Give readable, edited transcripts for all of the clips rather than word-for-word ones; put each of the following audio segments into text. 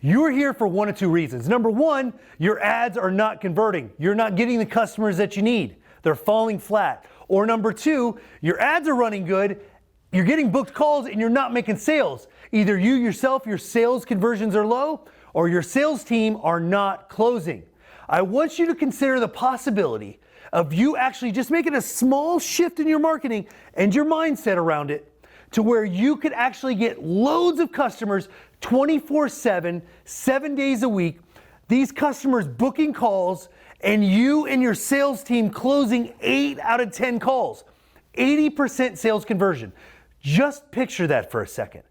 You're here for one of two reasons. Number one, your ads are not converting. You're not getting the customers that you need. They're falling flat. Or number two, your ads are running good, you're getting booked calls and you're not making sales. Either you yourself, your sales conversions are low, or your sales team are not closing. I want you to consider the possibility of you actually just making a small shift in your marketing and your mindset around it to where you could actually get loads of customers 24/7, 7 days a week, these customers booking calls and you and your sales team closing 8 out of 10 calls. 80% sales conversion. Just picture that for a second.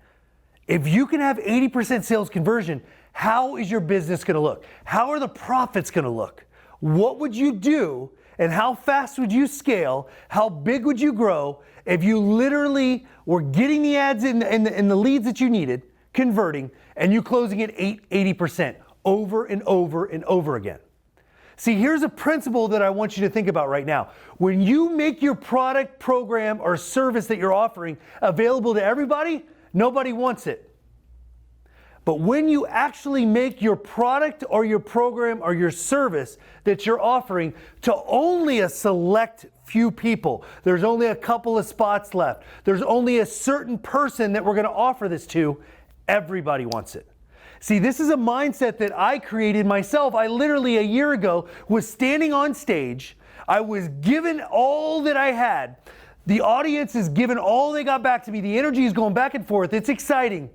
If you can have 80% sales conversion, how is your business going to look? How are the profits going to look? What would you do and how fast would you scale? How big would you grow if you literally were getting the ads in the leads that you needed, converting, and you closing at 80% over and over and over again? See, here's a principle that I want you to think about right now. When you make your product, program, or service that you're offering available to everybody, nobody wants it. But when you actually make your product or your program or your service that you're offering to only a select few people, there's only a couple of spots left, there's only a certain person that we're going to offer this to, everybody wants it. See, this is a mindset that I created myself. I literally a year ago was standing on stage. I was given all that I had. The audience is given all they got back to me. The energy is going back and forth. It's exciting.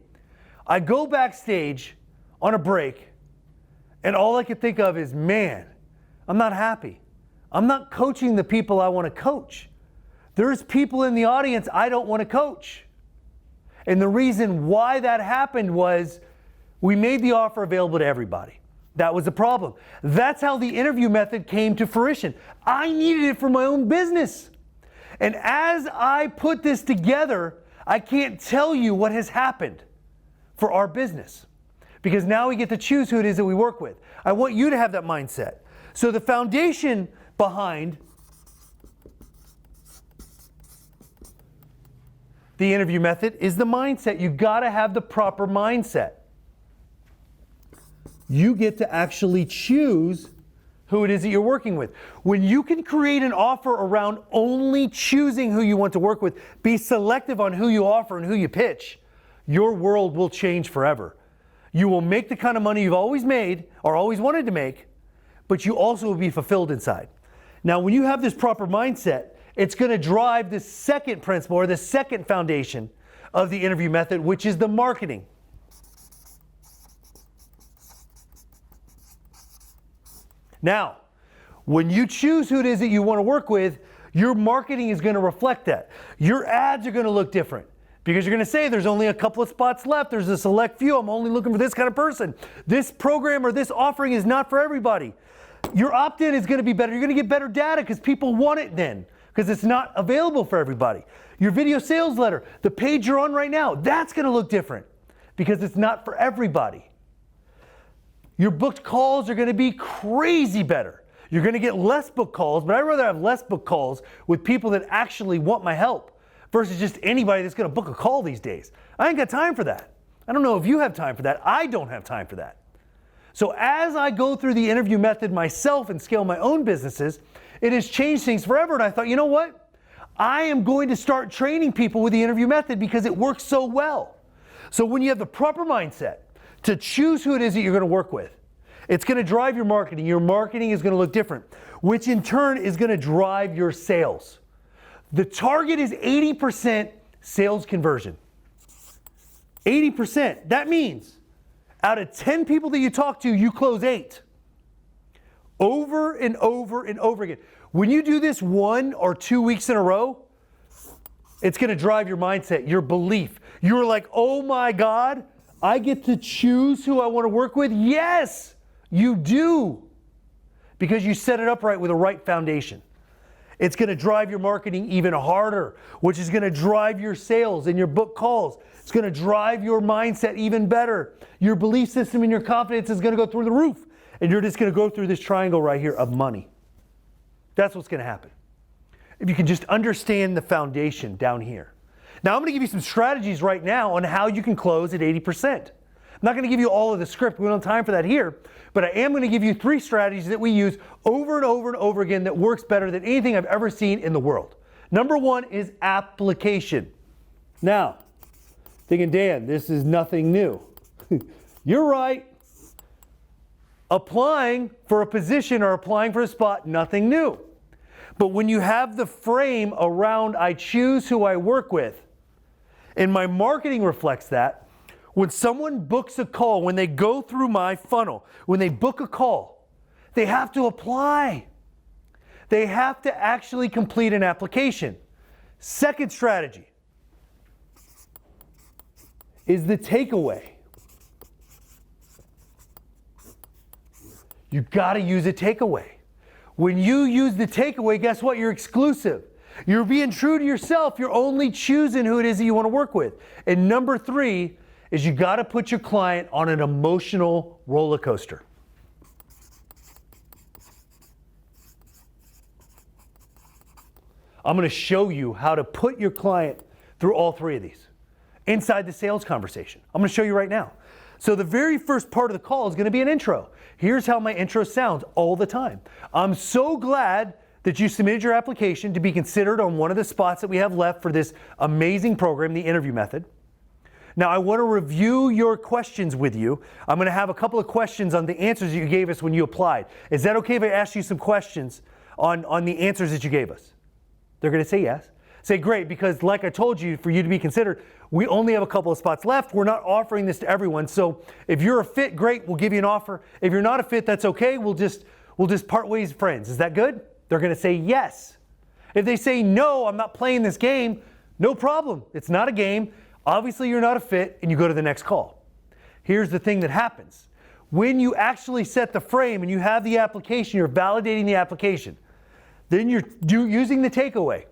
I go backstage on a break, and all I could think of is, man, I'm not happy. I'm not coaching the people I want to coach. There's people in the audience I don't want to coach. And the reason why that happened was we made the offer available to everybody. That was the problem. That's how the interview method came to fruition. I needed it for my own business. And as I put this together, I can't tell you what has happened for our business, because now we get to choose who it is that we work with. I want you to have that mindset. So the foundation behind the interview method is the mindset. You got to have the proper mindset. You get to actually choose who it is that you're working with. When you can create an offer around only choosing who you want to work with, be selective on who you offer and who you pitch, your world will change forever. You will make the kind of money you've always made or always wanted to make, but you also will be fulfilled inside. Now, when you have this proper mindset, it's going to drive the second principle or the second foundation of the interview method, which is the marketing. Now, when you choose who it is that you want to work with, your marketing is going to reflect that. Your ads are going to look different because you're going to say there's only a couple of spots left. There's a select few. I'm only looking for this kind of person. This program or this offering is not for everybody. Your opt-in is going to be better. You're going to get better data because people want it then, because it's not available for everybody. Your video sales letter, the page you're on right now, that's going to look different because it's not for everybody. Your booked calls are going to be crazy better. You're going to get less booked calls, but I'd rather have less booked calls with people that actually want my help versus just anybody that's going to book a call these days. I ain't got time for that. I don't know if you have time for that. I don't have time for that. So as I go through the interview method myself and scale my own businesses, it has changed things forever. And I thought, you know what? I am going to start training people with the interview method because it works so well. So when you have the proper mindset to choose who it is that you're going to work with, it's going to drive your marketing. Your marketing is going to look different, which in turn is going to drive your sales. The target is 80% sales conversion. 80%. That means out of 10 people that you talk to, you close 8. Over and over and over again. When you do this 1 or 2 weeks in a row, it's going to drive your mindset, your belief. You're like, oh my God, I get to choose who I want to work with? Yes, you do. Because you set it up right with the right foundation. It's going to drive your marketing even harder, which is going to drive your sales and your book calls. It's going to drive your mindset even better. Your belief system and your confidence is going to go through the roof. And you're just going to go through this triangle right here of money. That's what's going to happen. If you can just understand the foundation down here. Now I'm going to give you some strategies right now on how you can close at 80%. I'm not going to give you all of the script. We don't have time for that here. But I am going to give you 3 strategies that we use over and over and over again that works better than anything I've ever seen in the world. Number 1 is application. Now, thinking, Dan, this is nothing new. You're right. Applying for a position or applying for a spot, nothing new. But when you have the frame around I choose who I work with, and my marketing reflects that, when someone books a call, when they go through my funnel, when they book a call, they have to apply. They have to actually complete an application. Second strategy is the takeaway. You got to use a takeaway. When you use the takeaway, guess what? You're exclusive. You're being true to yourself. You're only choosing who it is that you want to work with. And number 3 is you got to put your client on an emotional roller coaster. I'm going to show you how to put your client through all 3 of these inside the sales conversation. I'm going to show you right now. So the very first part of the call is going to be an intro. Here's how my intro sounds all the time. I'm so glad that you submitted your application to be considered on one of the spots that we have left for this amazing program, the interview method. Now, I want to review your questions with you. I'm going to have a couple of questions on the answers that you gave us when you applied. Is that okay if I ask you some questions on the answers that you gave us? They're going to say yes. Say, great, because like I told you, for you to be considered, we only have a couple of spots left. We're not offering this to everyone. So if you're a fit, great, we'll give you an offer. If you're not a fit, that's okay. We'll just part ways friends. Is that good? They're going to say yes. If they say, no, I'm not playing this game, no problem. It's not a game. Obviously, you're not a fit, and you go to the next call. Here's the thing that happens. When you actually set the frame and you have the application, you're validating the application, then you're using the takeaway.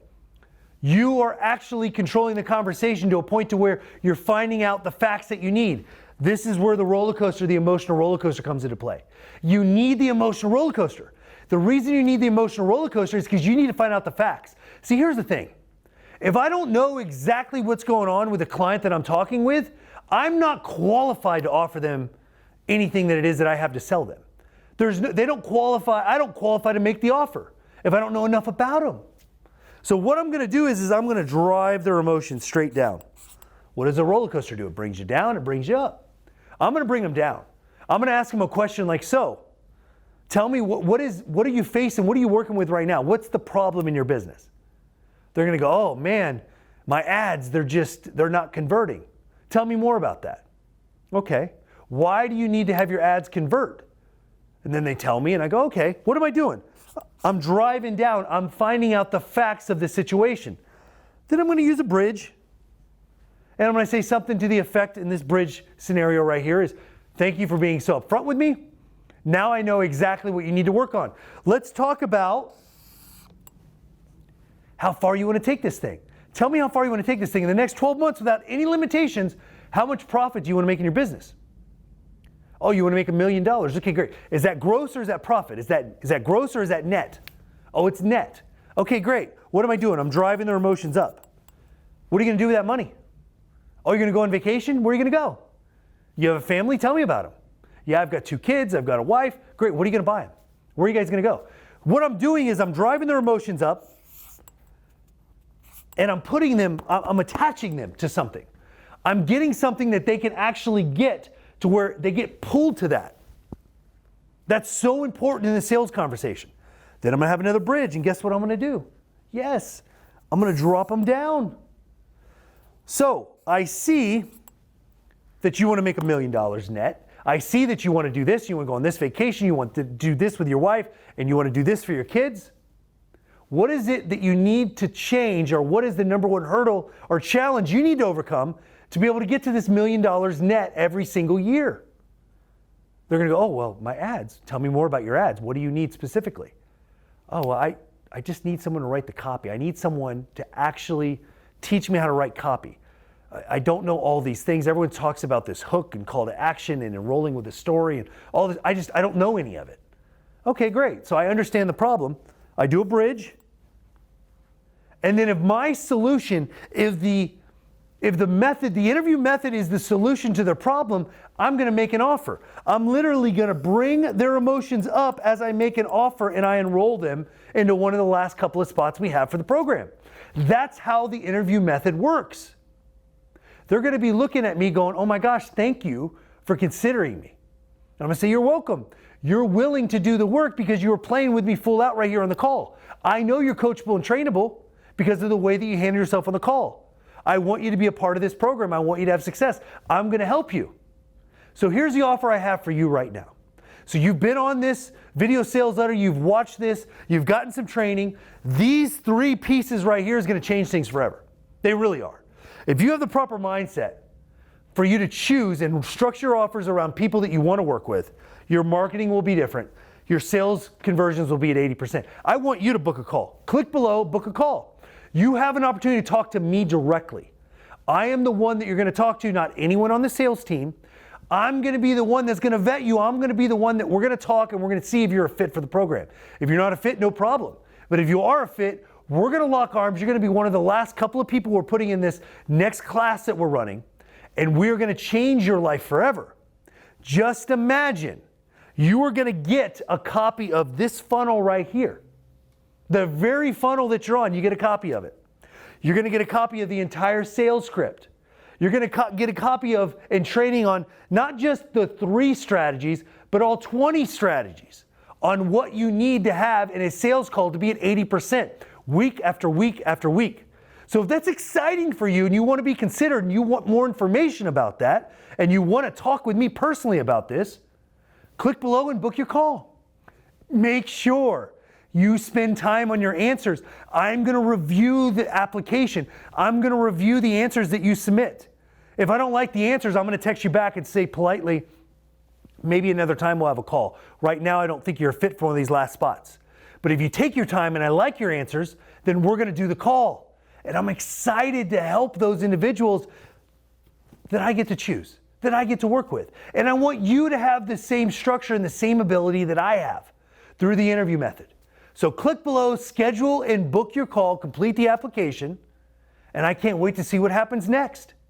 You are actually controlling the conversation to a point to where you're finding out the facts that you need. This is where the roller coaster, the emotional roller coaster comes into play. You need the emotional roller coaster. The reason you need the emotional roller coaster is because you need to find out the facts. See, here's the thing. If I don't know exactly what's going on with the client that I'm talking with, I'm not qualified to offer them anything that it is that I have to sell them. They don't qualify. I don't qualify to make the offer if I don't know enough about them. So what I'm going to do is I'm going to drive their emotions straight down. What does a roller coaster do? It brings you down, it brings you up. I'm going to bring them down. I'm going to ask them a question like, so, tell me what are you facing? What are you working with right now? What's the problem in your business? They're going to go, oh man, my ads, they're not converting. Tell me more about that. Okay, why do you need to have your ads convert? And then they tell me and I go, okay, what am I doing? I'm driving down, I'm finding out the facts of the situation. Then I'm going to use a bridge. And I'm going to say something to the effect in this bridge scenario right here is, thank you for being so upfront with me. Now I know exactly what you need to work on. Let's talk about how far you want to take this thing. Tell me how far you want to take this thing in the next 12 months without any limitations. How much profit do you want to make in your business? Oh, you want to make $1 million. Okay, great. Is that gross or is that profit? Is that gross or is that net? Oh, it's net. Okay, great. What am I doing? I'm driving their emotions up. What are you going to do with that money? Oh, you're going to go on vacation? Where are you going to go? You have a family? Tell me about them. Yeah, I've got 2 kids. I've got a wife. Great. What are you going to buy them? Where are you guys going to go? What I'm doing is I'm driving their emotions up and I'm attaching them to something. I'm getting something that they can actually get to where they get pulled to that. That's so important in the sales conversation. Then I'm going to have another bridge, and guess what I'm going to do? Yes, I'm going to drop them down. So I see that you want to make $1 million net. I see that you want to do this. You want to go on this vacation. You want to do this with your wife, and you want to do this for your kids. What is it that you need to change, or what is the number one hurdle or challenge you need to overcome to be able to get to this $1 million net every single year? They're going to go, oh, well, my ads. Tell me more about your ads. What do you need specifically? Oh, well, I just need someone to write the copy. I need someone to actually teach me how to write copy. I don't know all these things. Everyone talks about this hook and call to action and enrolling with a story and all this. I don't know any of it. Okay, great. So I understand the problem. I do a bridge. And then if my solution is If the interview method is the solution to their problem, I'm going to make an offer. I'm literally going to bring their emotions up as I make an offer and I enroll them into one of the last couple of spots we have for the program. That's how the interview method works. They're going to be looking at me going, oh my gosh, thank you for considering me. And I'm going to say, you're welcome. You're willing to do the work because you were playing with me full out right here on the call. I know you're coachable and trainable because of the way that you handle yourself on the call. I want you to be a part of this program. I want you to have success. I'm going to help you. So here's the offer I have for you right now. So you've been on this video sales letter, you've watched this, you've gotten some training. These 3 pieces right here is going to change things forever. They really are. If you have the proper mindset for you to choose and structure your offers around people that you want to work with, your marketing will be different. Your sales conversions will be at 80%. I want you to book a call. Click below, book a call. You have an opportunity to talk to me directly. I am the one that you're going to talk to, not anyone on the sales team. I'm going to be the one that's going to vet you. I'm going to be the one that we're going to talk and we're going to see if you're a fit for the program. If you're not a fit, no problem. But if you are a fit, we're going to lock arms. You're going to be one of the last couple of people we're putting in this next class that we're running, and we're going to change your life forever. Just imagine you are going to get a copy of this funnel right here. The very funnel that you're on, you get a copy of it. You're going to get a copy of the entire sales script. You're going to get a copy of and training on not just the 3 strategies, but all 20 strategies on what you need to have in a sales call to be at 80% week after week after week. So if that's exciting for you and you want to be considered and you want more information about that and you want to talk with me personally about this, click below and book your call. Make sure you spend time on your answers. I'm going to review the application. I'm going to review the answers that you submit. If I don't like the answers, I'm going to text you back and say politely, maybe another time we'll have a call. Right now, I don't think you're a fit for one of these last spots. But if you take your time and I like your answers, then we're going to do the call. And I'm excited to help those individuals that I get to choose, that I get to work with. And I want you to have the same structure and the same ability that I have through the interview method. So click below, schedule and book your call, complete the application, and I can't wait to see what happens next.